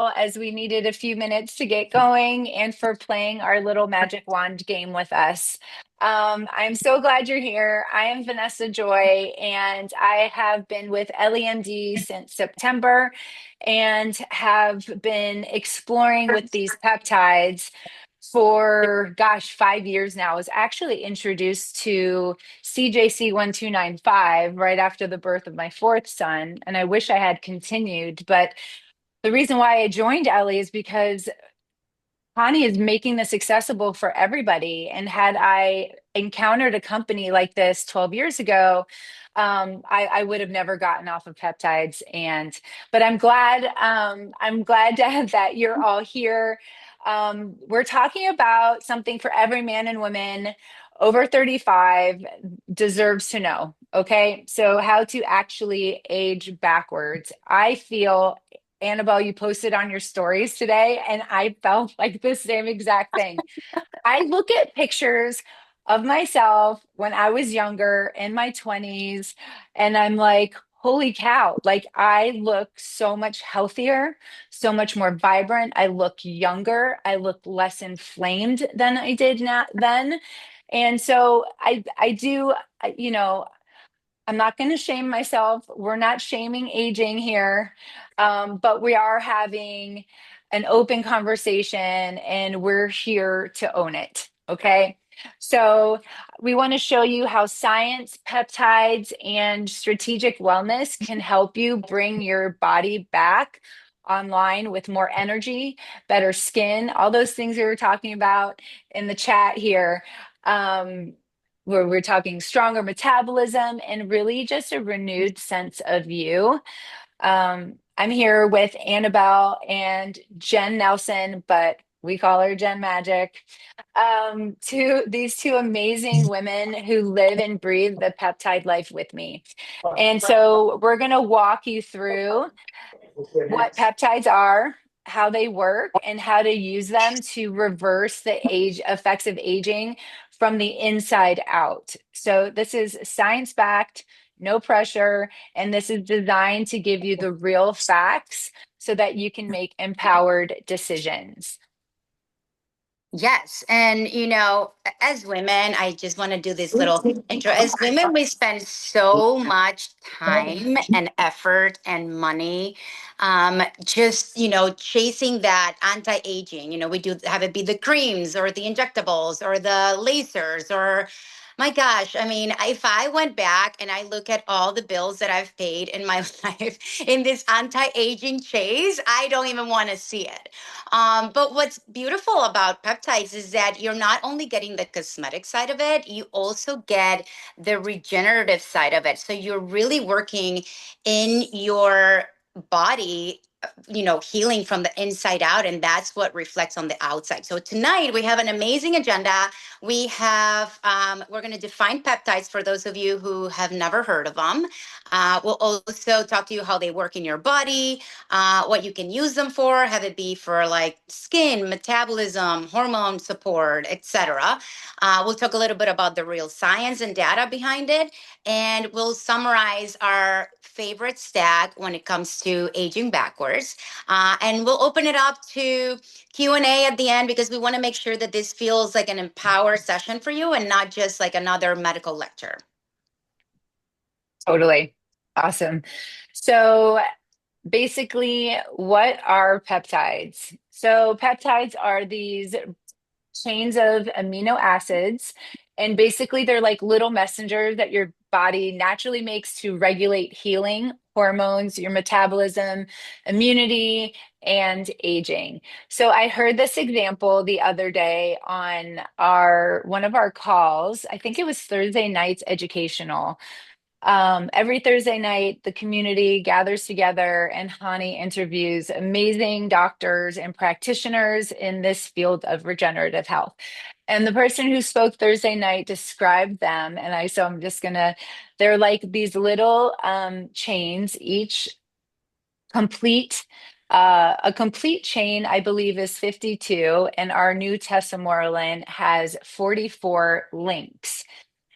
as we needed a few minutes to get going and for playing our little magic wand game with us. I'm so glad you're here. I am Vanessa Joy, and I have been with LEMD since September and have been exploring with these peptides for, gosh, 5 years now. I was actually introduced to CJC 1295 right after the birth of my fourth son, and I wish I had continued, but the reason why I joined Ellie is because Connie is making this accessible for everybody. And had I encountered a company like this 12 years ago, I would have never gotten off of peptides. But I'm glad that you're all here. We're talking about something for every man and woman over 35 deserves to know. Okay. So how to actually age backwards. I feel Annabelle, you posted on your stories today, and I felt like the same exact thing. I look at pictures of myself when I was younger in my 20s, and I'm like, holy cow, like I look so much healthier, so much more vibrant. I look younger. I look less inflamed than I did then. And so I do, you know, I'm not going to shame myself. We're not shaming aging here, but we are having an open conversation and we're here to own it. Okay. So we want to show you how science, peptides, and strategic wellness can help you bring your body back online with more energy, better skin, all those things we were talking about in the chat here. Where we're talking stronger metabolism and really just a renewed sense of you. I'm here with Annabelle and Jen Nelson, but we call her Jen Magic. These two amazing women who live and breathe the peptide life with me. And so we're going to walk you through what peptides are, how they work, and how to use them to reverse the age effects of aging from the inside out. So this is science backed, no pressure, and this is designed to give you the real facts so that you can make empowered decisions. Yes. And, as women, I just want to do this little intro. As women, we spend so much time and effort and money just, chasing that anti aging. We do have it be the creams or the injectables or the lasers or my gosh, I mean, if I went back and I look at all the bills that I've paid in my life in this anti-aging chase, I don't even want to see it. But what's beautiful about peptides is that you're not only getting the cosmetic side of it, you also get the regenerative side of it. So you're really working in your body, healing from the inside out, and that's what reflects on the outside. So tonight we have an amazing agenda. We're going to define peptides for those of you who have never heard of them. We'll also talk to you how they work in your body, what you can use them for, have it be for like skin, metabolism, hormone support, etc. We'll talk a little bit about the real science and data behind it, and we'll summarize our favorite stack when it comes to aging backwards. And we'll open it up to Q&A at the end because we want to make sure that this feels like an empowered session for you and not just like another medical lecture. Totally. Awesome. So basically, what are peptides? So peptides are these chains of amino acids. And basically, they're like little messengers that your body naturally makes to regulate healing, hormones, your metabolism, immunity, and aging. So I heard this example the other day on our one of our calls. I think it was Thursday night's educational. Every Thursday night, the community gathers together and Hani interviews amazing doctors and practitioners in this field of regenerative health. And the person who spoke Thursday night described them, so I'm just gonna, they're like these little chains, each complete, a complete chain, I believe, is 52, and our new tesamorelin has 44 links.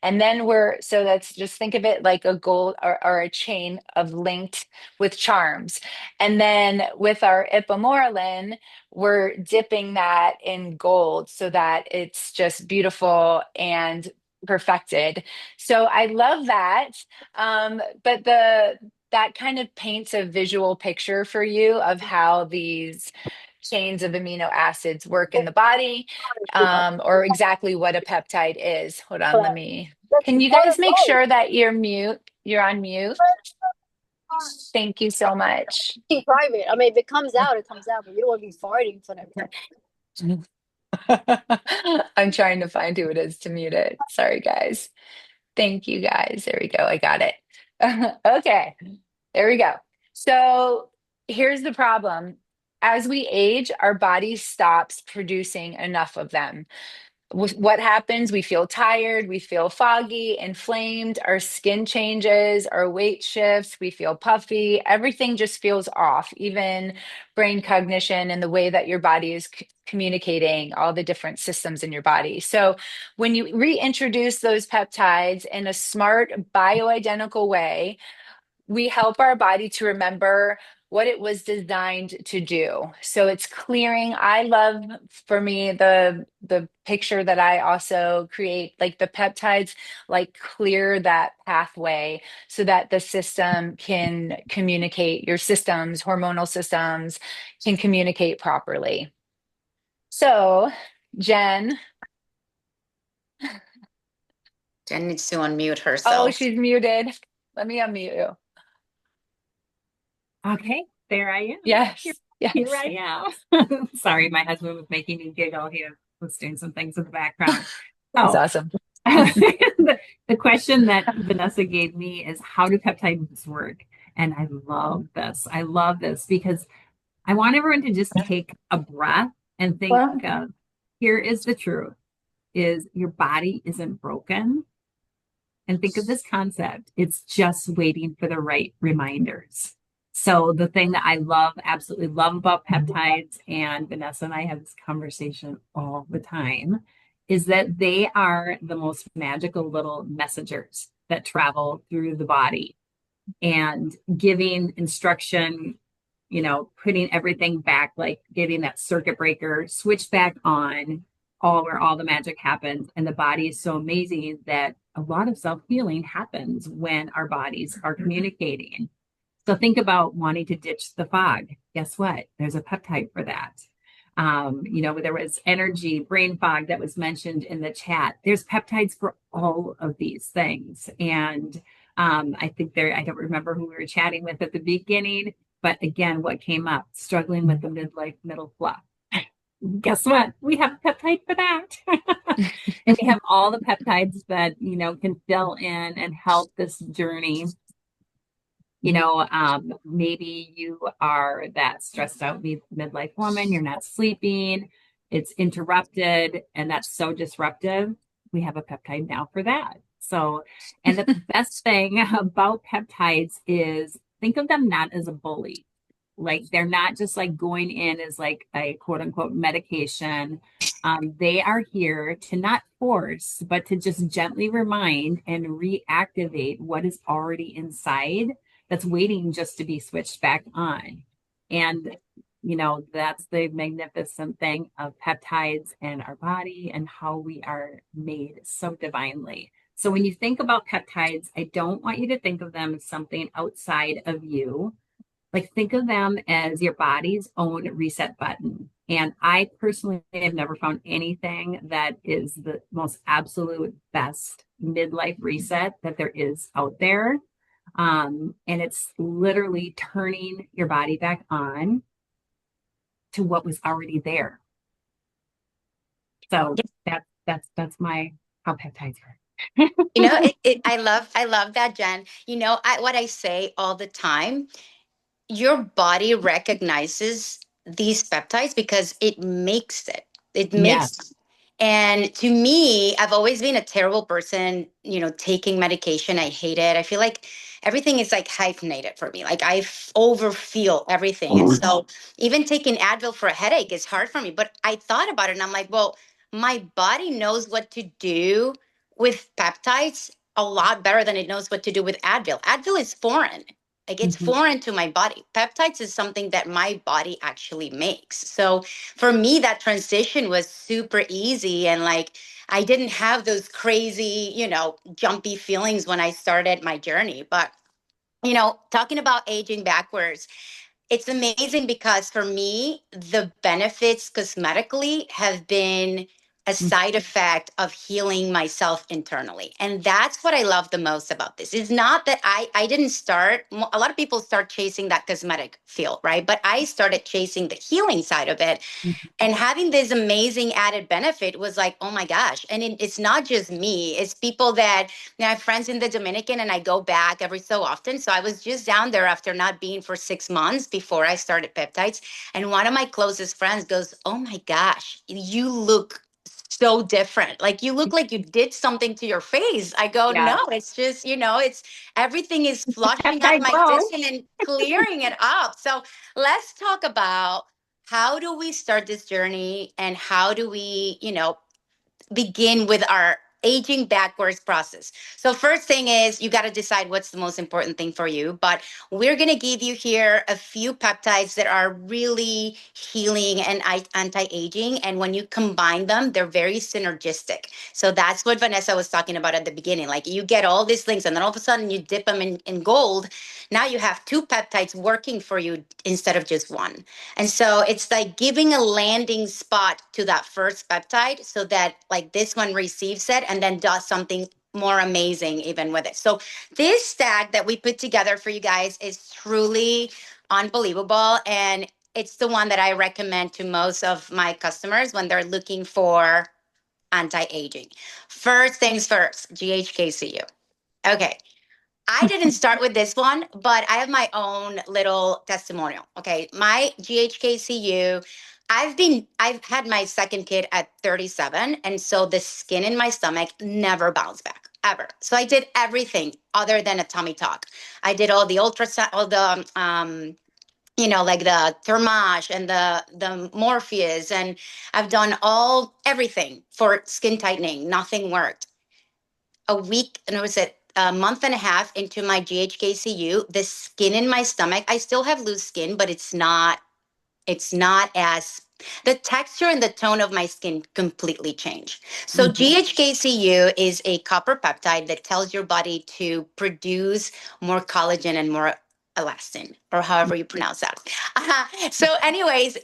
And then so that's just think of it like a gold or a chain of linked with charms. And then with our ipamorelin, we're dipping that in gold so that it's just beautiful and perfected. So I love that. But that kind of paints a visual picture for you of how these chains of amino acids work in the body, or exactly what a peptide is. Hold on, let me. Can you guys make sure that you're on mute? Thank you so much. Private. I mean, if it comes out, it comes out, but you don't want to be farting in front of everybody. I'm trying to find who it is to mute it. Sorry, guys. Thank you, guys. There we go. I got it. Okay, there we go. So here's the problem. As we age, our body stops producing enough of them. What happens? We feel tired, we feel foggy, inflamed, our skin changes, our weight shifts, we feel puffy, everything just feels off, even brain cognition and the way that your body is communicating, all the different systems in your body. So, when you reintroduce those peptides in a smart, bioidentical way, we help our body to remember what it was designed to do. So it's clearing. I love, for me, the picture that I also create, like the peptides like clear that pathway so that the system can communicate, your systems, hormonal systems can communicate properly. So, Jen, Jen needs to unmute oh, herself. she's muted. Let me unmute you. Okay, there I am. Here, Yes, here yes. I am. Sorry, my husband was making me giggle. He was doing some things in the background. That's So, awesome. the question that Vanessa gave me is, how do peptides work? And I love this. I love this because I want everyone to just take a breath and think Well, of, here is the truth, is your body isn't broken. And think of this concept. It's just waiting for the right reminders. So the thing that I love, absolutely love about peptides, and Vanessa and I have this conversation all the time, is that they are the most magical little messengers that travel through the body and giving instruction, putting everything back, like getting that circuit breaker switched back on, all where all the magic happens. And the body is so amazing that a lot of self healing happens when our bodies are communicating. So think about wanting to ditch the fog. Guess what? There's a peptide for that. There was energy, brain fog that was mentioned in the chat. There's peptides for all of these things. And I think I don't remember who we were chatting with at the beginning, but again, what came up? Struggling with the midlife middle fluff. Guess what? We have a peptide for that. And we have all the peptides that, can fill in and help this journey. Maybe you are that stressed out midlife woman, you're not sleeping, it's interrupted, and that's so disruptive. We have a peptide now for that. So, and the best thing about peptides is think of them not as a bully. Like they're not just like going in as like a quote unquote medication. They are here to not force, but to just gently remind and reactivate what is already inside that's waiting just to be switched back on. And, that's the magnificent thing of peptides and our body and how we are made so divinely. So when you think about peptides, I don't want you to think of them as something outside of you. Like think of them as your body's own reset button. And I personally have never found anything that is the most absolute best midlife reset that there is out there. And it's literally turning your body back on to what was already there. So that's my how peptides work. I love that, Jen. What I say all the time, your body recognizes these peptides because it makes it. It Yeah. makes and to me, I've always been a terrible person, taking medication. I hate it. I feel like everything is like hyphenated for me. Like overfeel everything. And so even taking Advil for a headache is hard for me. But I thought about it and I'm like, well, my body knows what to do with peptides a lot better than it knows what to do with Advil. Advil is foreign. Like it's Mhm. foreign to my body. Peptides is something that my body actually makes. So for me, that transition was super easy. And like, I didn't have those crazy, jumpy feelings when I started my journey. But, talking about aging backwards, it's amazing because for me, the benefits cosmetically have been a Mhm. side effect of healing myself internally. And that's what I love the most about this. It's not that I didn't start, a lot of people start chasing that cosmetic field, right? But I started chasing the healing side of it, Mhm. and having this amazing added benefit was like, oh my gosh. And it's not just me, it's people that, I have friends in the Dominican and I go back every so often. So I was just down there after not being for 6 months before I started peptides. And one of my closest friends goes, oh my gosh, you look so different. Like you look like you did something to your face. I go, Yeah. no, it's just, it's everything is flushing out Peptide my glow. system and clearing it up. So let's talk about how do we start this journey and how do we, begin with our aging backwards process. So first thing is you got to decide what's the most important thing for you, but we're going to give you here a few peptides that are really healing and anti-aging, and when you combine them they're very synergistic. So that's what Vanessa was talking about at the beginning. Like you get all these things and then all of a sudden you dip them in gold. Now you have two peptides working for you instead of just one. And so it's like giving a landing spot to that first peptide so that like this one receives it and then does something more amazing even with it. So this stack that we put together for you guys is truly unbelievable. And it's the one that I recommend to most of my customers when they're looking for anti-aging. First things first, GHKCU. Okay, I didn't start with this one, but I have my own little testimonial. Okay. My GHKCU, I've had my second kid at 37. And so the skin in my stomach never bounced back ever. So I did everything other than a tummy tuck. I did all the ultrasound, all the, like the Thermage and the Morpheus, and I've done everything for skin tightening. Nothing worked. A week, and it was a month and a half into my GHKCU, the skin in my stomach, I still have loose skin, but it's not as the texture and the tone of my skin completely change. So Mhm. GHKCU is a copper peptide that tells your body to produce more collagen and more elastin, or however you pronounce that. So anyways,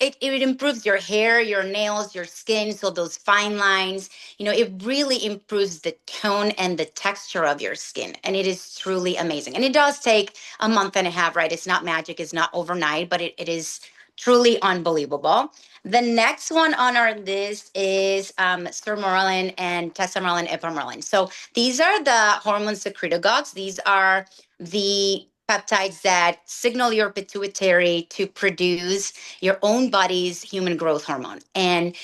it improves your hair, your nails, your skin. So those fine lines, it really improves the tone and the texture of your skin. And it is truly amazing. And it does take a month and a half, right? It's not magic, it's not overnight, but it is truly unbelievable. The next one on our list is sermorelin and tesamorelin, ipamorelin. So these are the hormone secretagogues. These are the peptides that signal your pituitary to produce your own body's human growth hormone. And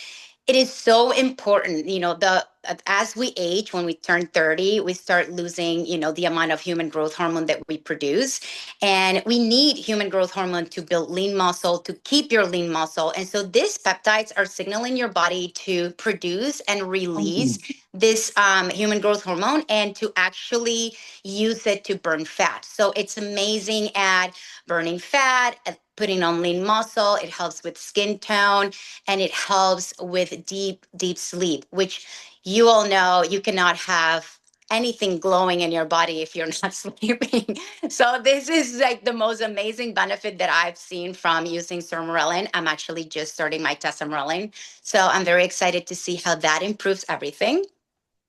it is so important, the as we age, when we turn 30, we start losing, the amount of human growth hormone that we produce. And we need human growth hormone to build lean muscle, to keep your lean muscle. And so these peptides are signaling your body to produce and release this human growth hormone and to actually use it to burn fat. So it's amazing at burning fat, at putting on lean muscle. It helps with skin tone, and it helps with deep, deep sleep, which you all know you cannot have anything glowing in your body if you're not sleeping. So this is like the most amazing benefit that I've seen from using sermorelin. I'm actually just starting my tesamorelin. So I'm very excited to see how that improves everything.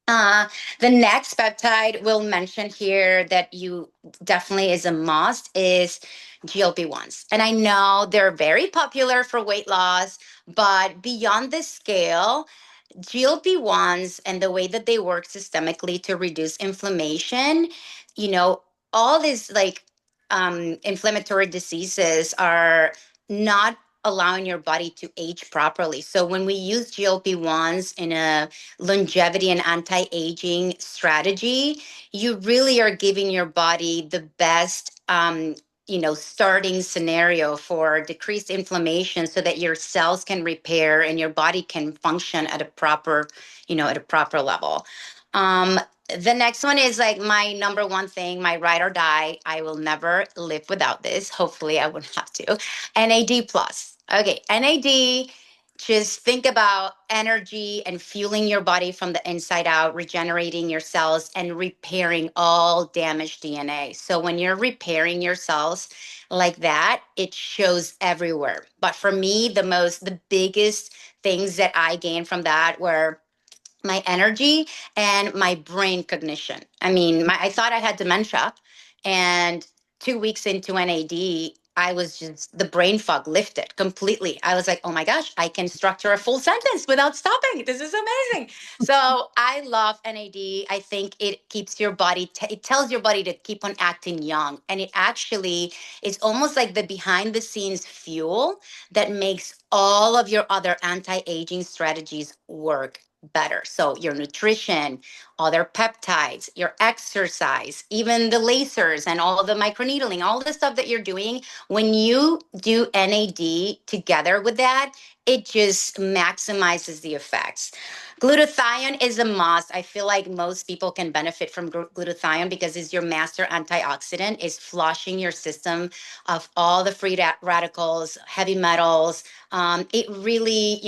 Uh, the next peptide we'll mention here that you definitely is a must is GLP-1s. And I know they're very popular for weight loss, but beyond the scale, GLP-1s and the way that they work systemically to reduce inflammation, you know, all these like inflammatory diseases are not allowing your body to age properly. So when we use GLP-1s in a longevity and anti-aging strategy, you really are giving your body the best starting scenario for decreased inflammation so that your cells can repair and your body can function at a proper, at a proper level. Um, the next one is like my number one thing, my ride or die. I will never live without this. Hopefully, I wouldn't have to. NAD plus. Okay, NAD. Just think about energy and fueling your body from the inside out, regenerating your cells and repairing all damaged DNA. So when you're repairing your cells like that, it shows everywhere. But for me, the biggest things that I gained from that were my energy and my brain cognition. I mean, I thought I had dementia, and 2 weeks into NAD, I was just the brain fog lifted completely. I was like, oh my gosh, I can structure a full sentence without stopping. This is amazing. So I love NAD. I think it keeps your body, it tells your body to keep on acting young. And it actually is almost like the behind the scenes fuel that makes all of your other anti aging strategies work better. So your nutrition, other peptides, your exercise, even the lasers and all the microneedling, all the stuff that you're doing, when you do NAD together with that, it just maximizes the effects. Glutathione is a must. I feel like most people can benefit from glutathione because it's your master antioxidant. It's flushing your system of all the free radicals, heavy metals, it really,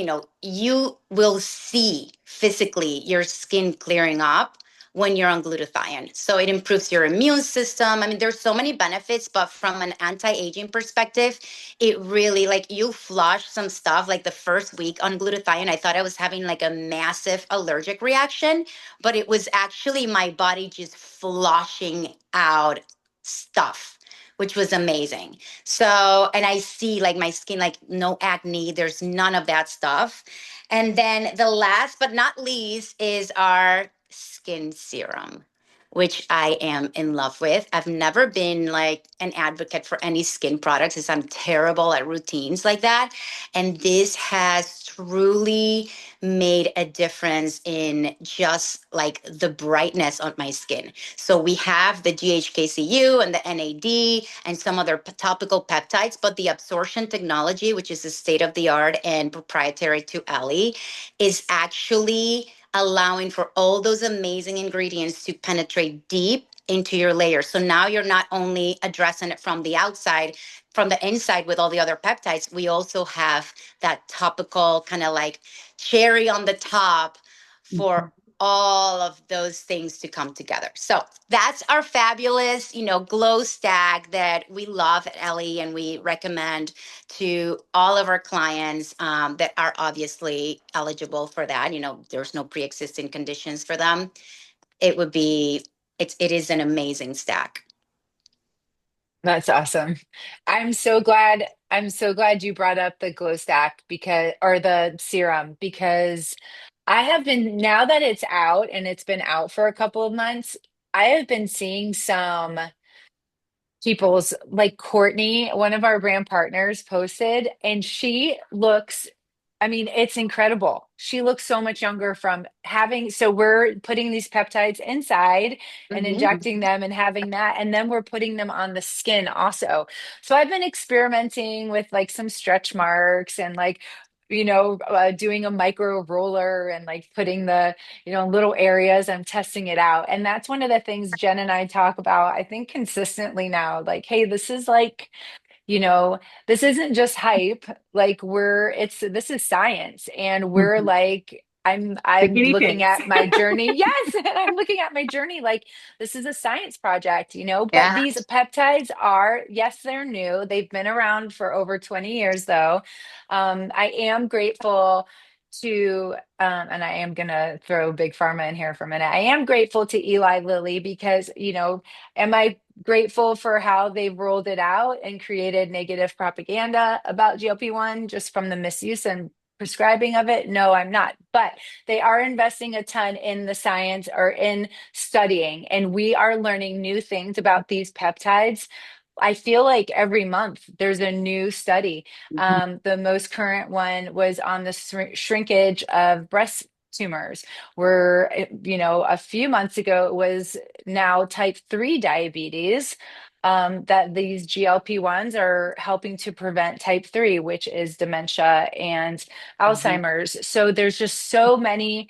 you will see physically your skin clearing up when you're on glutathione. So it improves your immune system. I mean, there's so many benefits, but from an anti-aging perspective, it really like you flush some stuff like the first week on glutathione. I thought I was having like a massive allergic reaction, but it was actually my body just flushing out stuff, which was amazing. So, and I see like my skin, like no acne, there's none of that stuff. And then the last but not least is our skin serum, which I am in love with. I've never been like an advocate for any skin products as I'm terrible at routines like that. And this has truly made a difference in just like the brightness of my skin. So we have the GHKCU and the NAD and some other topical peptides, but the absorption technology, which is the state of the art and proprietary to Ellie, is actually allowing for all those amazing ingredients to penetrate deep into your layer. So now you're not only addressing it from the outside, from the inside with all the other peptides, we also have that topical kind of like cherry on the top Mhm. for all of those things to come together. So that's our fabulous, glow stack that we love at Ellie and we recommend to all of our clients that are obviously eligible for that. There's no pre-existing conditions for them. It would be, it is an amazing stack. That's awesome. I'm so glad you brought up the glow stack because or the serum because I have been now that it's out and it's been out for a couple of months, I have been seeing some people's like Courtney, one of our brand partners, posted, and she looks, I mean, it's incredible. She looks so much younger from having, so we're putting these peptides inside and Mhm. injecting them and having that, and then we're putting them on the skin also. So I've been experimenting with like some stretch marks and like, doing a micro roller and like putting the little areas. I'm testing it out. And that's one of the things Jen and I talk about, I think consistently now, like, hey, this is like, you know, this isn't just hype. Like this is science. And we're Mhm. like, The I'm guinea looking pigs. at my journey. Yes. And I'm looking at my journey like this is a science project, but Yeah. these peptides are, yes, they're new. They've been around for over 20 years though. I am grateful to and I am gonna throw big pharma in here for a minute. I am grateful to Eli Lilly because, am I grateful for how they rolled it out and created negative propaganda about GLP-1 just from the misuse and prescribing of it? No, I'm not. But they are investing a ton in the science or in studying, and we are learning new things about these peptides. I feel like every month there's a new study. Mhm. The most current one was on the shrinkage of breast tumors, where, a few months ago it was now type 3 diabetes. that these GLP-1s are helping to prevent type 3, which is dementia and Mhm. Alzheimer's. So there's just so many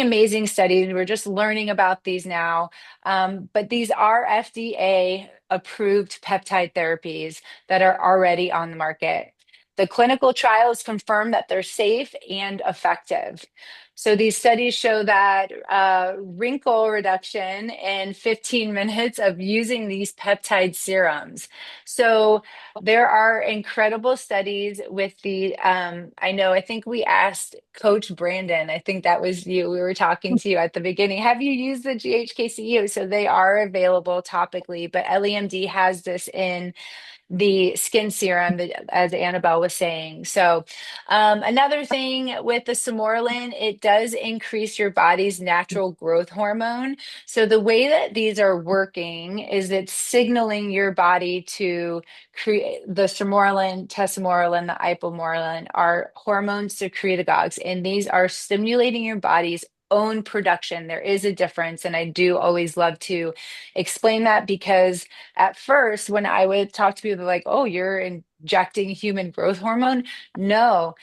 amazing studies. We're just learning about these now. But these are FDA approved peptide therapies that are already on the market. The clinical trials confirm that they're safe and effective. So these studies show that wrinkle reduction in 15 minutes of using these peptide serums. So there are incredible studies with the, I know, I think we asked Coach Brandon, I think that was you, we were talking to you at the beginning. Have you used the GHKCU? So they are available topically, but LEMD has this in the skin serum, as Annabelle was saying. So, another thing with the Semorlin, it does increase your body's natural growth hormone. So, the way that these are working is it's signaling your body to create the Semorlin, Tesamorelin, the Ipamorelin are hormone secretagogues, and these are stimulating your body's own production. There is a difference, and I do always love to explain that because at first, when I would talk to people, they're like, oh, you're injecting human growth hormone. No.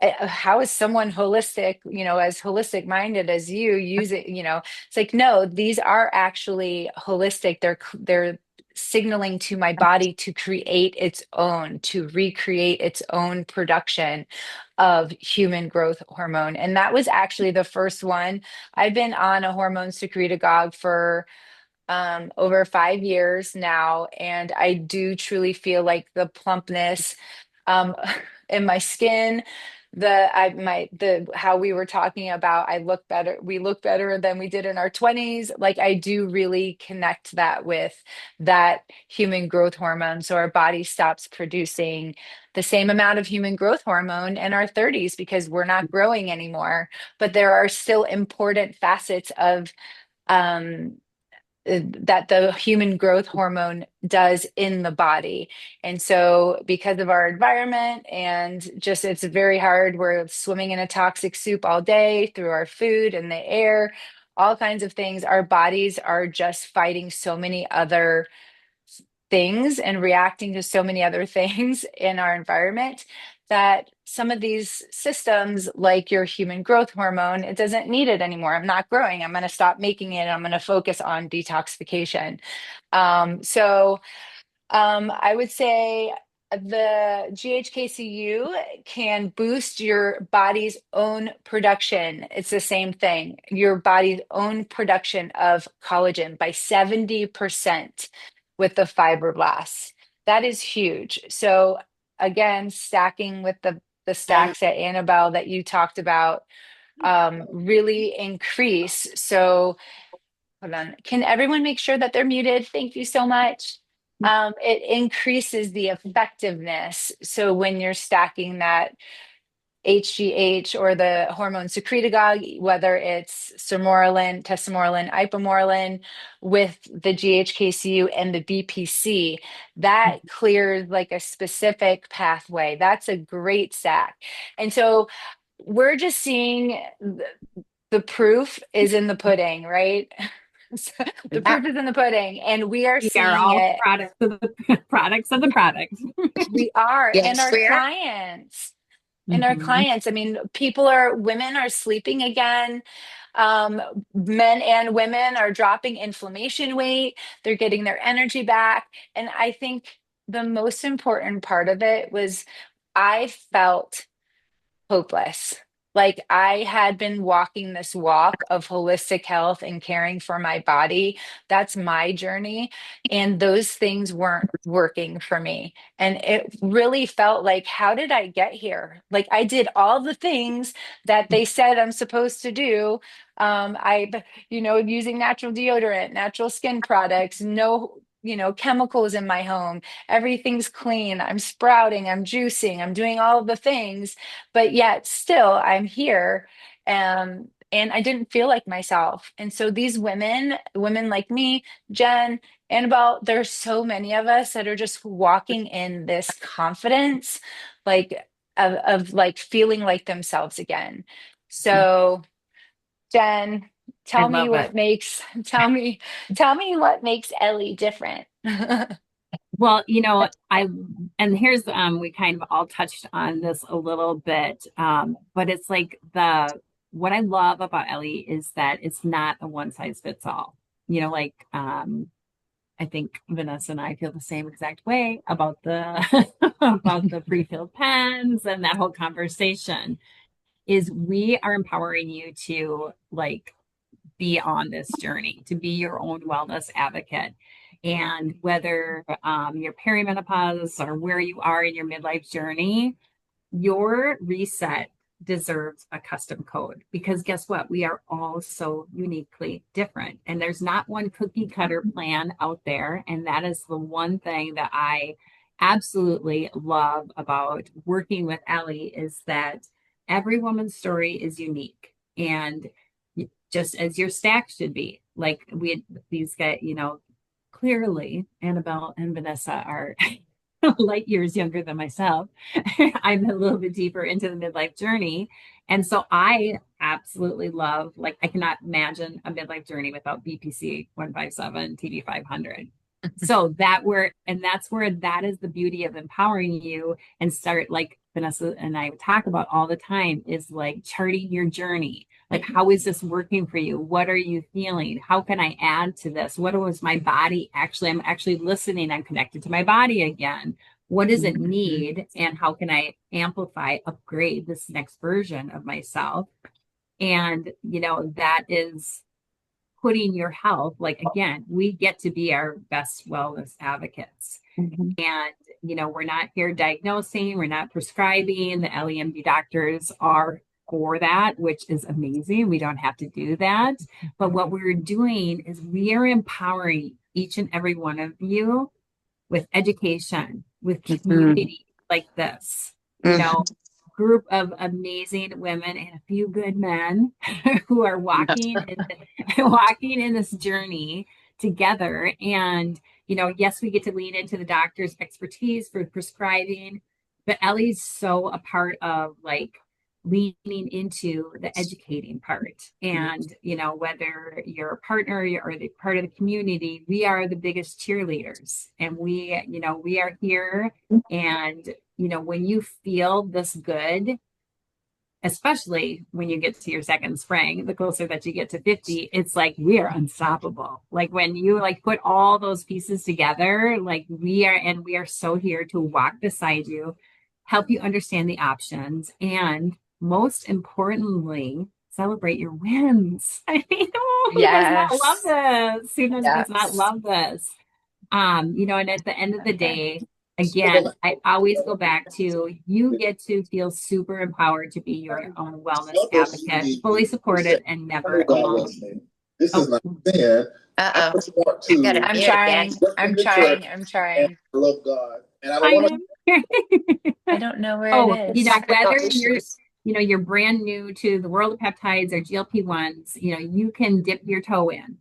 How is someone holistic, as holistic minded as you use it? It's like, no, these are actually holistic. They're signaling to my body to create its own, to recreate its own production of human growth hormone. And that was actually the first one. I've been on a hormone secretagogue for over 5 years now, and I do truly feel like the plumpness um, in my skin, the how we were talking about, I look better, we look better than we did in our 20s. Like I do really connect that with that human growth hormone. So our body stops producing the same amount of human growth hormone in our 30s because we're not growing anymore. But there are still important facets of um, that the human growth hormone does in the body. And so, because of our environment and just it's very hard, we're swimming in a toxic soup all day through our food and the air, all kinds of things. Our bodies are just fighting so many other things and reacting to so many other things in our environment that some of these systems, like your human growth hormone, it doesn't need it anymore. I'm not growing. I'm going to stop making it. I'm going to focus on detoxification. I would say the GHKCU can boost your body's own production. It's the same thing, your body's own production of collagen by 70% with the fibroblasts. That is huge. So again, stacking with the stacks that Annabelle that you talked about really increase. So hold on. Can everyone make sure that they're muted? Thank you so much. It increases the effectiveness. So when you're stacking that HGH or the hormone secretagogue, whether it's sermorelin, tesamorelin, ipamorelin, with the GHKCU and the BPC, that clears like a specific pathway. That's a great stack. And so we're just seeing the proof is in the pudding, right? So the Yeah. proof is in the pudding, and we are We are seeing all it. products of the products of the product. We are, and Yes, our we are. clients, and our Mhm. clients. I mean, women are sleeping again. Um, Men and women are dropping inflammation weight. They're getting their energy back. And I think the most important part of it was I felt hopeless. Like I had been walking this walk of holistic health and caring for my body. That's my journey. And those things weren't working for me. And it really felt like, how did I get here? Like I did all the things that they said I'm supposed to do. Using natural deodorant, natural skin products, no, chemicals in my home. Everything's clean. I'm sprouting, I'm juicing, I'm doing all of the things, but yet still I'm here. And I didn't feel like myself. And so these women like me, Jen, Annabelle, there's so many of us that are just walking in this confidence, like of like feeling like themselves again. So Jen, I tell me love it. what makes tell me what makes Ellie different. Well, and here's, we kind of all touched on this a little bit, but it's like what I love about Ellie is that it's not a one size fits all. Like, I think Vanessa and I feel the same exact way about about the pre-filled pens and that whole conversation is we are empowering you to like be on this journey, to be your own wellness advocate. And whether you're perimenopause or where you are in your midlife journey, your reset deserves a custom code because guess what? We are all so uniquely different. And there's not one cookie cutter plan out there. And that is the one thing that I absolutely love about working with Ellie is that every woman's story is unique. And just as your stack should be. Like these guys, clearly Annabelle and Vanessa are light years younger than myself. I'm a little bit deeper into the midlife journey. And so I absolutely love, like, I cannot imagine a midlife journey without BPC 157, TB 500. So that's where that is the beauty of empowering you and start, like Vanessa and I talk about all the time, is like charting your journey. Like, how is this working for you? What are you feeling? How can I add to this? What was my body actually? I'm actually listening. I'm connected to my body again. What does it need? And how can I amplify, upgrade this next version of myself? And, that is putting your health, like, again, we get to be our best wellness advocates. And, we're not here diagnosing, we're not prescribing. The LEMD doctors are for that, which is amazing. We don't have to do that. But what we're doing is we are empowering each and every one of you with education, with community like this, group of amazing women and a few good men who are walking in this journey together. And, yes, we get to lean into the doctor's expertise for prescribing, but Ellie's so a part of like leaning into the educating part. And, whether you're a partner or the part of the community, we are the biggest cheerleaders. And we are here. And, when you feel this good, especially when you get to your second spring, the closer that you get to 50, it's like we are unstoppable. Like when you like put all those pieces together, like we are so here to walk beside you, help you understand the options, and most importantly, celebrate your wins. I mean, who does not love Yes. this? Who does not Yes. love this? And at the end of the day, again, I always go back to you get to feel super empowered to be your own wellness advocate, fully supported and never alone. This is Oh, not fair. I just want to I'm again. trying. Work in I'm the church trying. I'm and trying. I love God. And I don't I want to. am. I don't know where it Oh, is. whether you're brand new to the world of peptides or GLP-1s, you can dip your toe in.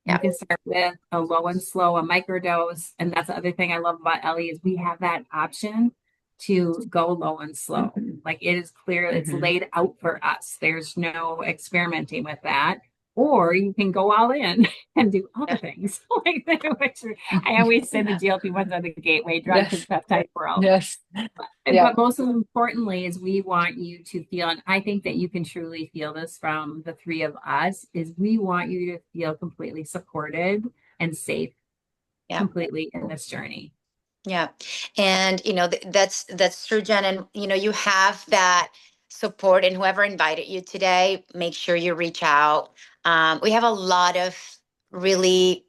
You Yeah. can start with a low and slow, a microdose. And that's the other thing I love about Ellie is we have that option to go low and slow. Like it is clear, it's laid out for us. There's no experimenting with that. Or you can go all in and do other things. Like which I always say the GLP-1s are the gateway drug to the Yes. peptide world. Yes. Yeah. But most importantly is we want you to feel, and I think that you can truly feel this from the three of us, is we want you to feel completely supported and safe Yeah. completely in this journey. Yeah. And that's true, Jen. And you have that support, and whoever invited you today, make sure you reach out. We have a lot of really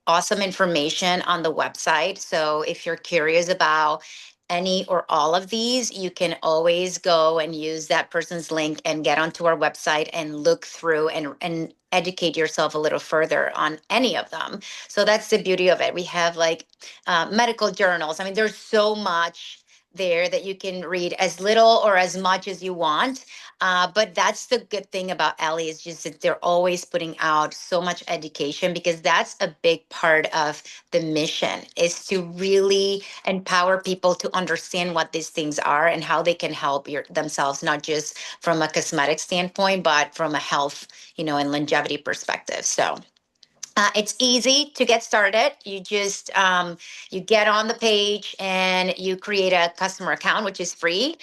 awesome information on the website. So if you're curious about any or all of these, you can always go and use that person's link and get onto our website and look through and educate yourself a little further on any of them. So that's the beauty of it. We have like medical journals. I mean, there's so much there that you can read as little or as much as you want. But that's the good thing about Ellie is just that they're always putting out so much education because that's a big part of the mission is to really empower people to understand what these things are and how they can help themselves, not just from a cosmetic standpoint, but from a health, and longevity perspective. So It's easy to get started. You get on the page and you create a customer account, which is free.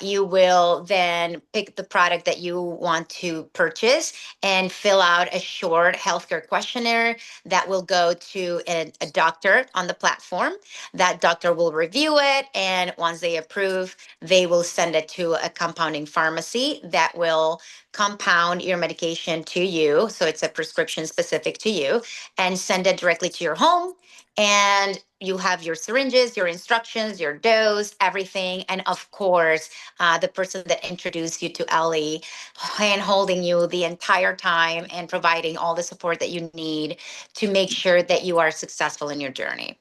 You will then pick the product that you want to purchase and fill out a short healthcare questionnaire that will go to a doctor on the platform. That doctor will review it, and once they approve, they will send it to a compounding pharmacy that will compound your medication to you. So it's a prescription specific to you, and send it directly to your home. And you have your syringes, your instructions, your dose, everything. And of course, the person that introduced you to Ellie, hand holding you the entire time and providing all the support that you need to make sure that you are successful in your journey.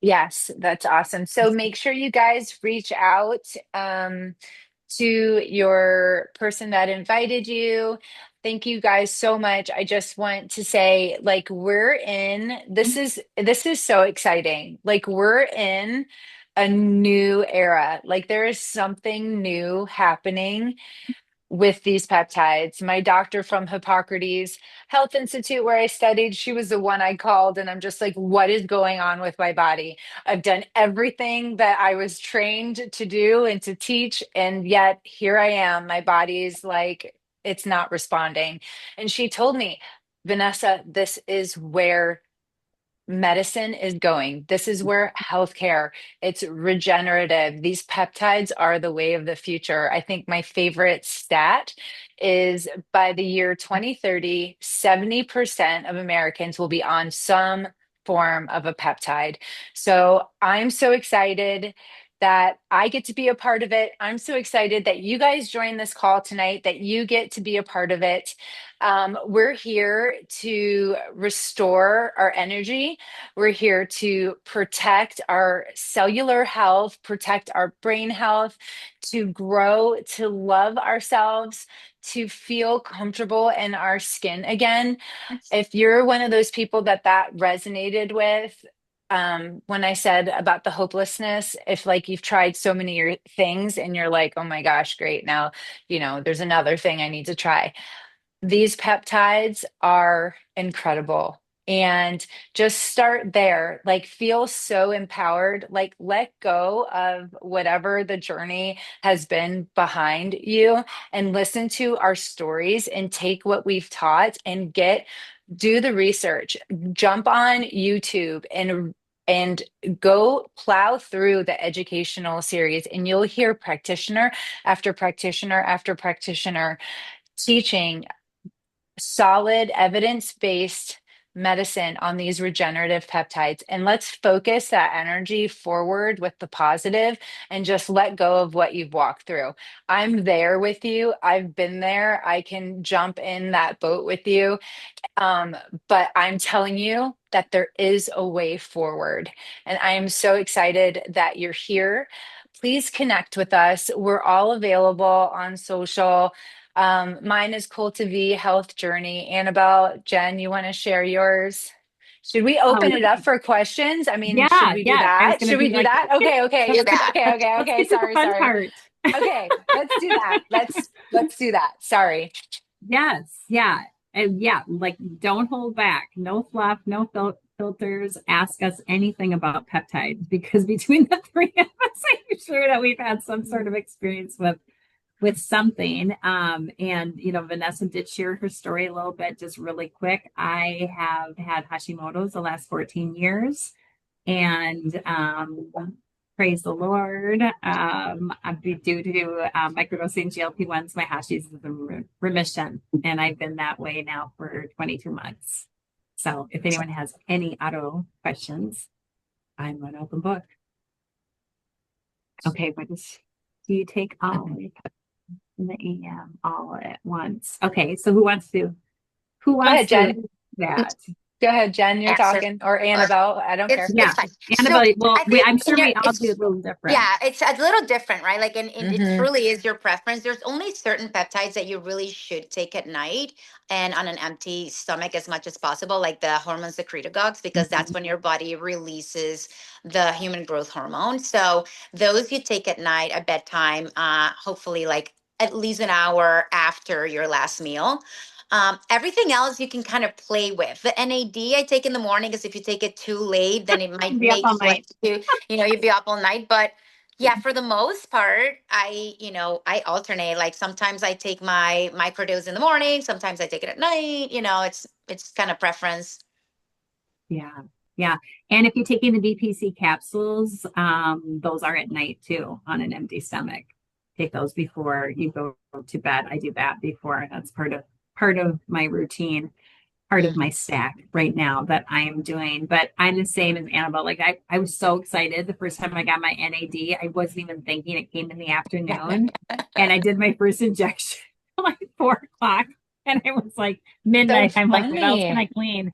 Yes, that's awesome. So make sure you guys reach out to your person that invited you. Thank you guys so much. I just want to say, like, this is so exciting. Like, we're in a new era. Like, there is something new happening with these peptides. My doctor from Hippocrates Health Institute, where I studied, she was the one I called, and I'm just like, what is going on with my body? I've done everything that I was trained to do and to teach, and yet here I am. My body's like, it's not responding. And she told me, Vanessa, this is where medicine is going. This is where healthcare, it's regenerative. These peptides are the way of the future. I think my favorite stat is by the year 2030, 70% of Americans will be on some form of a peptide. So I'm so excited that I get to be a part of it. I'm so excited that you guys joined this call tonight, that you get to be a part of it. We're here to restore our energy. We're here to protect our cellular health, protect our brain health, to grow, to love ourselves, to feel comfortable in our skin again. If you're one of those people that resonated with, when I said about the hopelessness, if like you've tried so many things and you're like, oh my gosh, great, now, there's another thing I need to try. These peptides are incredible. And just start there. Like, feel so empowered. Like, let go of whatever the journey has been behind you and listen to our stories and take what we've taught and do the research. Jump on YouTube and go plow through the educational series, and you'll hear practitioner after practitioner after practitioner teaching solid evidence-based medicine on these regenerative peptides. And let's focus that energy forward with the positive and just let go of what you've walked through. I'm there with you. I've been there. I can jump in that boat with you. Um, but I'm telling you that there is a way forward. And I am so excited that you're here. Please connect with us. We're all available on social. Mine is Cool to V Health Journey. Annabelle, Jen, you want to share yours? Should we open Oh, it up for questions? I mean, should yeah, we do yeah. I was that? going to Should we be do like, that? Okay, okay, Do okay, that. okay, okay, let's okay. get to the Sorry, fun sorry. part. Okay, let's do that. Let's do that. Sorry. Yes, yeah. And yeah, like don't hold back. No fluff, no filters. Ask us anything about peptides because between the three of us, I'm sure that we've had some sort of experience with something. And Vanessa did share her story a little bit, just really quick. I have had Hashimoto's the last 14 years, and praise the Lord. Due to microdosing GLP-1s, my Hashis is in remission, and I've been that way now for 22 months. So if anyone has any auto questions, I'm an open book. Okay, do you take all in the AM all at once? Okay, so who Go wants ahead, to Jen. that? Go ahead, Jen. You're Answer. talking, or Annabelle. I don't care. Yeah, It's fine. So Annabelle. Well, I think I'm sure we all do a it's little different. yeah, it's a little different, right? Like, and it Hmm. truly is your preference. There's only certain peptides that you really should take at night and on an empty stomach as much as possible, like the hormone secretagogues, because that's when your body releases the human growth hormone. So those you take at night at bedtime, hopefully like at least an hour after your last meal. Everything else you can kind of play with. The NAD I take in the morning because if you take it too late, then it might Be up make all you like night. to, you'd be up all night. But yeah, for the most part, I alternate. Like sometimes I take my microdose in the morning, sometimes I take it at night. It's kind of preference. Yeah. Yeah. And if you're taking the BPC capsules, those are at night too on an empty stomach. Take those before you go to bed. I do that before. That's part of my routine, part of Mm. my stack right now that I am doing. But I'm the same as Annabelle. Like I was so excited the first time I got my NAD. I wasn't even thinking it came in the afternoon. And I did my first injection like 4 o'clock. And it was like So midnight. I'm like, what else can funny. I clean?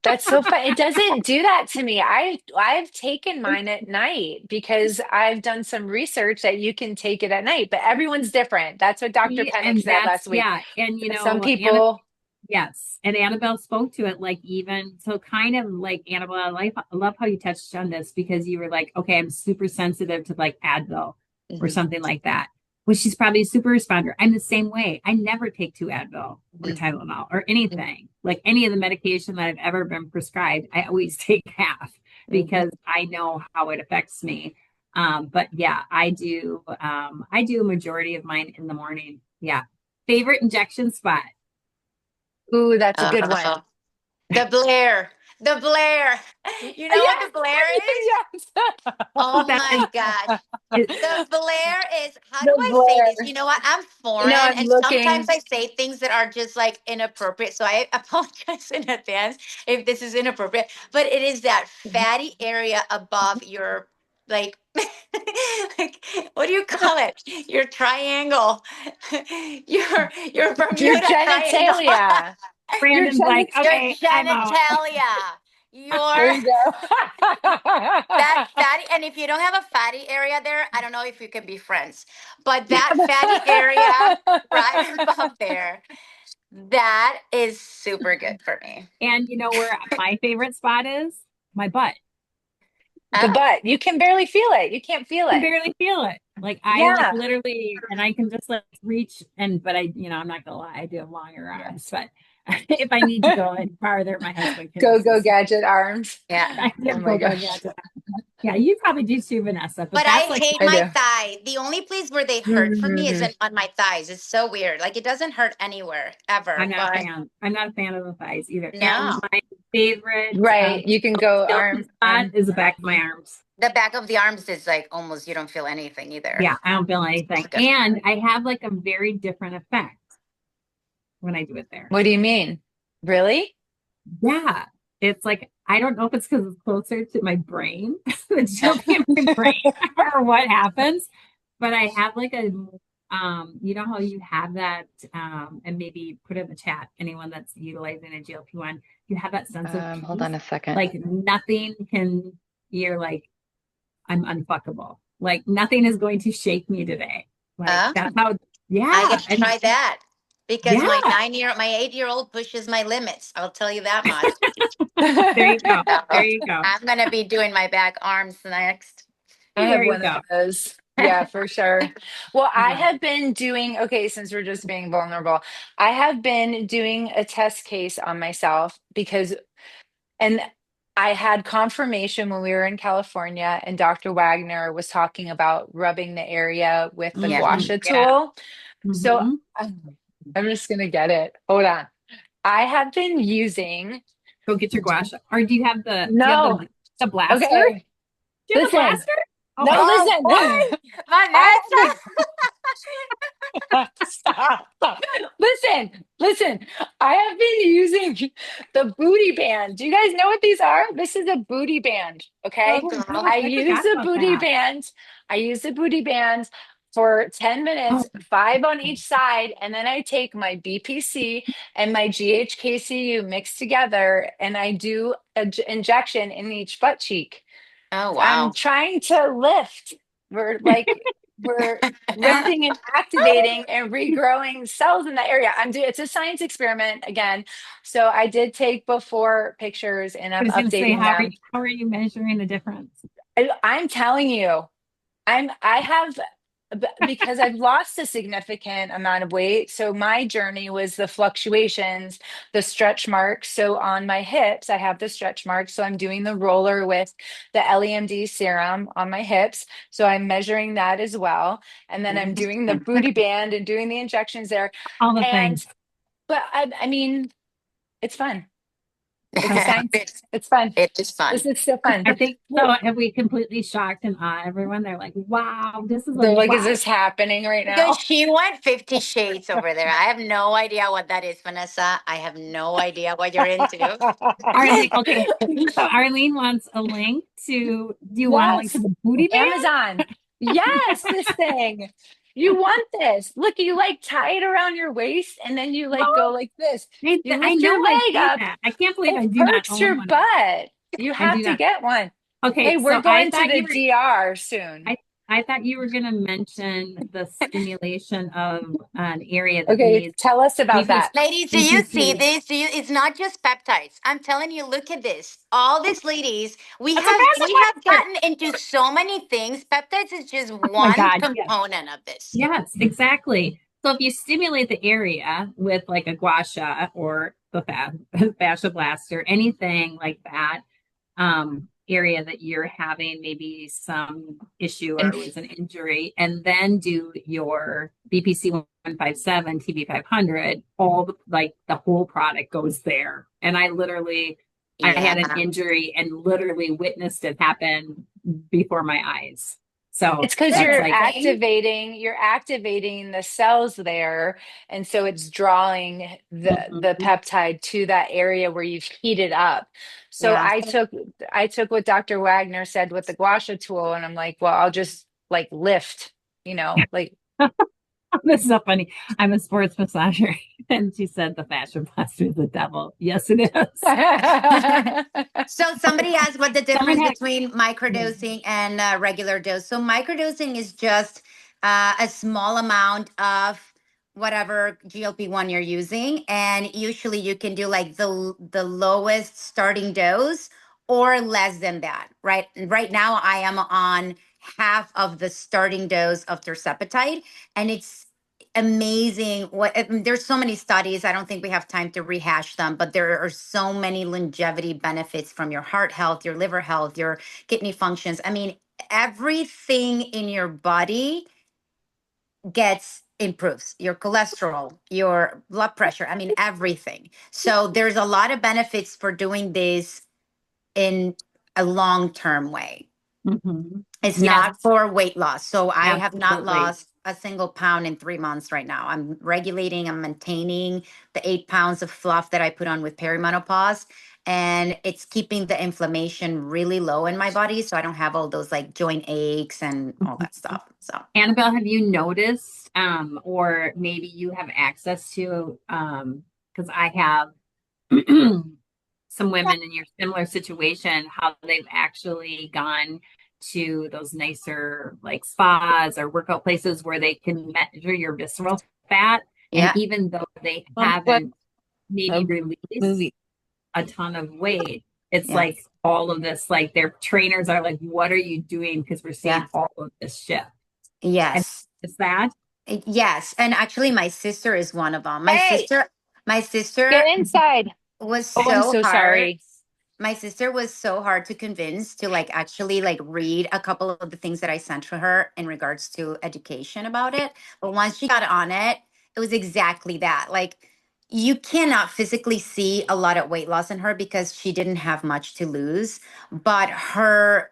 That's so fun. It doesn't do that to me. I've taken mine at night because I've done some research that you can take it at night, but everyone's different. That's what Dr. Pennick And said that's, last week. yeah. And, Some Anna, people, yes. And Annabelle spoke to it like even so, kind of like Annabelle, I love how you touched on this because you were like, okay, I'm super sensitive to like Advil or Mhm, something like that. Well, she's probably a super responder. I'm the same way. I never take 2 Advil or mhm, Tylenol or mhm, anything. Like any of the medication that I've ever been prescribed, I always take half mhm. because I know how it affects me. But yeah, I do a majority of mine in the morning. Yeah. Favorite injection spot. ooh, that's a good one. Uh, the Blair, the Blair. You know what Yes, the Blair is? yes. Oh That is, my gosh. it, The Blair is, how do The I say this? Blair. You know what? I'm You know, foreign I'm and sometimes looking. I say things that are just like inappropriate. So I apologize in advance if this is inappropriate. But it is that fatty area above your, like, like, what do you call it? Your triangle. Your Your Bermuda Triangle. genitalia. Your Brandon's like, genitalia. Your okay, I'm out. genitalia. Your There you go. that fatty, and if you don't have a fatty area there, I don't know if you can be friends. But Yeah. that fatty area right above there, that is super good for me. And you know where my favorite spot is? My butt. The Oh, butt. You can barely feel it. You can't feel I can it. barely feel it. Like I like Yeah. literally, and I can just like reach but I'm not gonna lie, I do have longer yeah, arms, but if I need to go any farther, my husband can Go, go, assist me. gadget arms. yeah. I Oh can my go gosh. gadget. Yeah, you probably do too, Vanessa, but But I that's like hate I my do. thigh. The only place where they hurt for me is Mhm. on my thighs. It's so weird. Like it doesn't hurt anywhere I'm ever. not a But fan. I'm not a fan of the thighs either. And no, my favorite Right. You can go guilty arm, spot arm. is the back of my arms. the back of the arms is like almost you don't feel anything either. Yeah, I don't feel It's anything. good. And I have like a very different effect when I do it there. What do you mean? Really? Yeah. It's like, I don't know if it's because it's closer to my brain, the GOP in my brain, or what happens, but I have like you know how you have that, and maybe put it in the chat, anyone that's utilizing a GLP-1, you have that sense of Hold peace. on a second. Like nothing can, you're like, I'm unfuckable. Like nothing is going to shake me today. Like Uh, that's how, I yeah. gotta And try that because yeah, my 8-year-old pushes my limits. I'll tell you that much. there you go. So There you go. I'm gonna be doing my back arms next. I have There you one of go. those. Yeah, for sure. Well, I Yeah. have been doing, okay, since we're just being vulnerable, I have been doing a test case on myself because, and I had confirmation when we were in California and Dr. Wagner was talking about rubbing the area with the Yeah, Hmm. guasha yeah. tool. So Hmm. I'm just gonna get it. Hold on. I have been using, Go get your gouache. Or do you have no, the blaster? okay, Do you have the listen. blaster? Oh No, my Oh listen. boy, I Vanessa. have Stop. Listen, listen. I have been using the booty band. Do you guys know what these are? This is a booty band. Oh Okay. oh girl. gosh, I I use forgot the about booty that. band. I use the booty band for 10 minutes, Oh, 5 on each side. And then I take my BPC and my GHKCU mixed together and I do an injection in each butt cheek. Oh I'm wow. trying to lift. We're lifting and activating and regrowing cells in that area. It's a science experiment again. So I did take before pictures and I I'm was gonna say, updating them. how are you measuring the difference? I'm telling you, I have. because I've lost a significant amount of weight. So my journey was the fluctuations, the stretch marks. So on my hips, I have the stretch marks. So I'm doing the roller with the LEMD serum on my hips. So I'm measuring that as well. And then I'm doing the booty band and doing the injections there. All the And, things. but I mean, it's fun. It's So fun. It's fun. It is This fun. is still fun. I think so. Have we completely shocked and awed everyone? They're like, wow, this is like, They're like, is wow. this happening right Because now? she went 50 shades over there. I have no idea what that is, Vanessa. I have no idea what you're into. Arlene, okay. So Arlene wants a link do you want a link to Yes, the booty band? Amazon. Yes, this thing. You want this. Look, you like tie it around your waist and then you like go Oh, like this. You I lift know your I've leg seen up. that. I can't believe It I do not perks own your one of those. butt. You I have do to not. get one. Okay, Hey, we're so I going to thought the you were DR soon. I I thought you were gonna mention the stimulation of an area that Okay, needs tell us about BPC. that. Ladies, do you see this? It's not just peptides. I'm telling you, look at this. All these ladies, That's a we have vasopressor. gotten into so many things. Peptides is just Oh my one God. Yes. component of this. Yes, exactly. So if you stimulate the area with like a gua sha or the fascia blaster, anything like that, area that you're having maybe some issue or And it was an injury, and then do your BPC 157, TB 500, all the like the whole product goes there. And I Yeah. had an injury and literally witnessed it happen before my eyes. So it's because that's Same like, thing. you're activating the cells there, and so it's drawing the mhm, peptide to that area where you've heated up. So Yeah. I took what Dr. Wagner said with the gua sha tool, and I'm like, well, I'll just like lift, like this is so funny. I'm a sports massager, and she said the fashion blaster is the devil. Yes, it is. So somebody asked what the Someone difference had, between yeah. microdosing and regular dose. So microdosing is just a small amount of whatever GLP-1 you're using, and usually you can do like the lowest starting dose or less than that. Right now, I am on half of the starting dose of tirzepatide, and it's amazing there's so many studies. I don't think we have time to rehash them, but there are so many longevity benefits from your heart health, your liver health, your kidney functions. I mean, everything in your body gets improves, your cholesterol, your blood pressure, I mean everything. So there's a lot of benefits for doing this in a long-term way. Mhm. It's Yes, not for weight loss. So I have not absolutely. lost a single pound in 3 months right now. I'm regulating, I'm maintaining the 8 pounds of fluff that I put on with perimenopause. And it's keeping the inflammation really low in my body. So I don't have all those like joint aches and all Mhm. that stuff. So Annabelle, have you noticed, or maybe you have access to, because I have some women in your similar situation, how they've actually gone to those nicer like spas or workout places where they can measure your visceral fat. And yeah, even though they but haven't maybe released movie. a ton of weight, it's yeah, like all of this, like their trainers are like, what are you doing? Because we're seeing yeah, all of this shift. And yes. it's that. Yes. And actually my sister is one of them. Hey, My get sister inside. was Oh, I'm so so hard. sorry. My sister was so hard to convince to like actually like read a couple of the things that I sent to her in regards to education about it. But once she got on it was exactly that. Like you cannot physically see a lot of weight loss in her because she didn't have much to lose, but her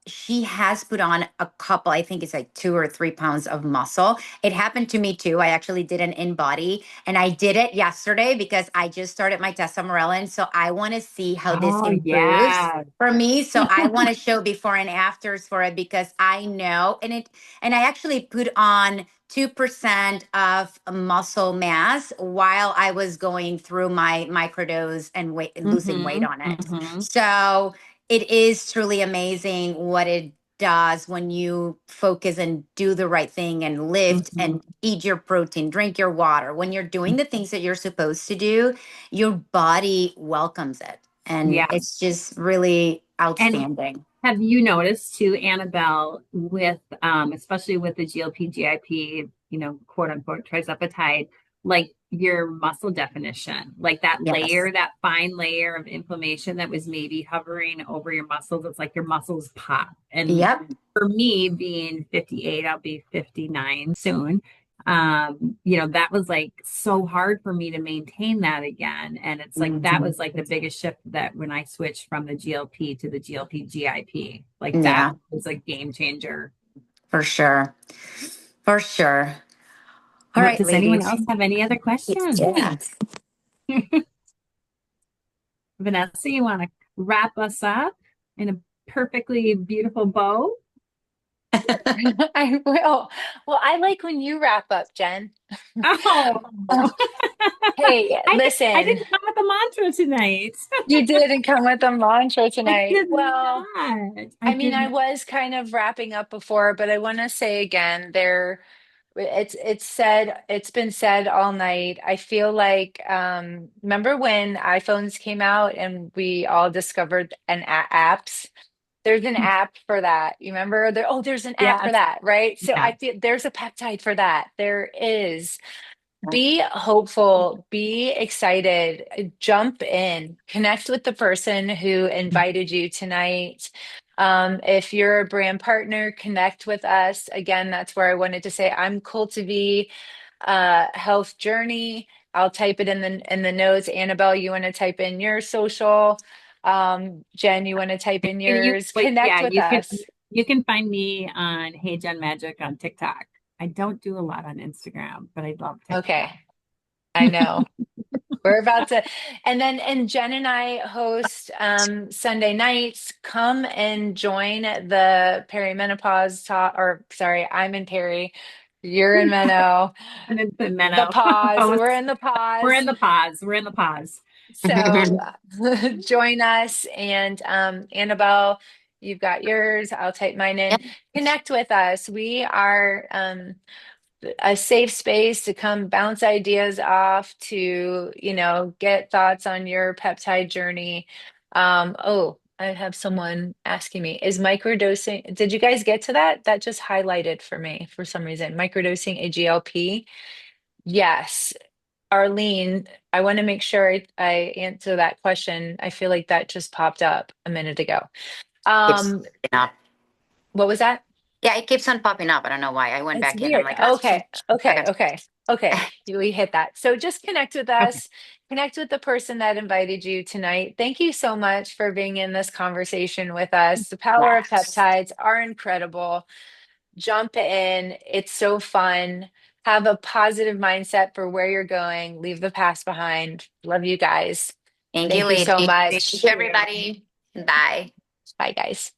she has put on a couple, I think it's like 2 or 3 pounds of muscle. It happened to me too. I actually did an in body and I did it yesterday because I just started my testosterone. So I want to see how this Oh, improves yeah. for me. So I want to show before and afters for it because I know, and I actually put on 2% of muscle mass while I was going through my microdose and losing weight Mm-hmm. on it. Mm-hmm. So it is truly amazing what it does when you focus and do the right thing and lift Mm-hmm. and eat your protein, drink your water. When you're doing the things that you're supposed to do, your body welcomes it. And Yeah. it's just really And outstanding. Have you noticed too, Annabelle, with especially with the GLP, GIP, quote unquote trizepatide, like your muscle definition, like that Yes. layer, that fine layer of inflammation that was maybe hovering over your muscles, it's like your muscles pop. And Yep. for me, being 58, I'll be 59 soon. That was like so hard for me to maintain that again. And it's like that Mhm. was like the biggest shift that when I switched from the GLP to the GLP GIP, like that Yeah, was a game changer. for sure. For sure. All Well, right, does anyone ladies. else have any other questions? Yeah. Vanessa, you want to wrap us up in a perfectly beautiful bow? I will. Well, I like when you wrap up, Jen. Oh, Hey, I listen, didn't come with a mantra tonight. you didn't come with a mantra I tonight. did Well, not. I I mean, did I not. was kind of wrapping up before, but I want to say again, it's been said all night. I feel like remember when iPhones came out and we all discovered apps? There's an app for that. You remember there? Oh, there's an app for Yes, that, right? So yes. I feel there's a peptide for that. There is. Be hopeful, be excited, jump in, connect with the person who invited you tonight. If you're a brand partner, connect with us. Again, that's where I wanted to say I'm Cultivate Health Journey. I'll type it in the notes. Annabelle, you want to type in your social. Jen, you want to type in And yours. Connect with us. you can find me on Hey Gen Magic on TikTok. I don't do a lot on Instagram, but I love Okay, TikTok. I know. We're about to, and Jen and I host Sunday nights. Come and join the perimenopause talk, or sorry, I'm in peri, you're in meno, And then the the Menno pause. We're posts. in the We're pause. in the pause. We're in the pause. So join us, and Annabelle, you've got yours. I'll type mine in. Yep. Connect with us. We are a safe space to come bounce ideas off, to get thoughts on your peptide journey. Oh, I have someone asking me, is microdosing, did you guys get to that? That just highlighted for me for some reason. Microdosing a GLP? Yes. Arlene, I want to make sure I answer that question. I feel like that just popped up a minute ago. Keeps um popping up. what was that? Yeah, it keeps on popping up. I don't know why. I went It's back in. I'm weird. like, oh, Okay. Okay. okay. Okay. Okay. We hit that. So just connect with Okay. us. Connect with the person that invited you tonight. Thank you so much for being in this conversation with us. The power of Yes. peptides are incredible. Jump in. It's so fun. Have a positive mindset for where you're going. Leave the past behind. Love you guys. Thank you, Thank you ladies. so Thank you, much. everybody. Bye. Bye, guys.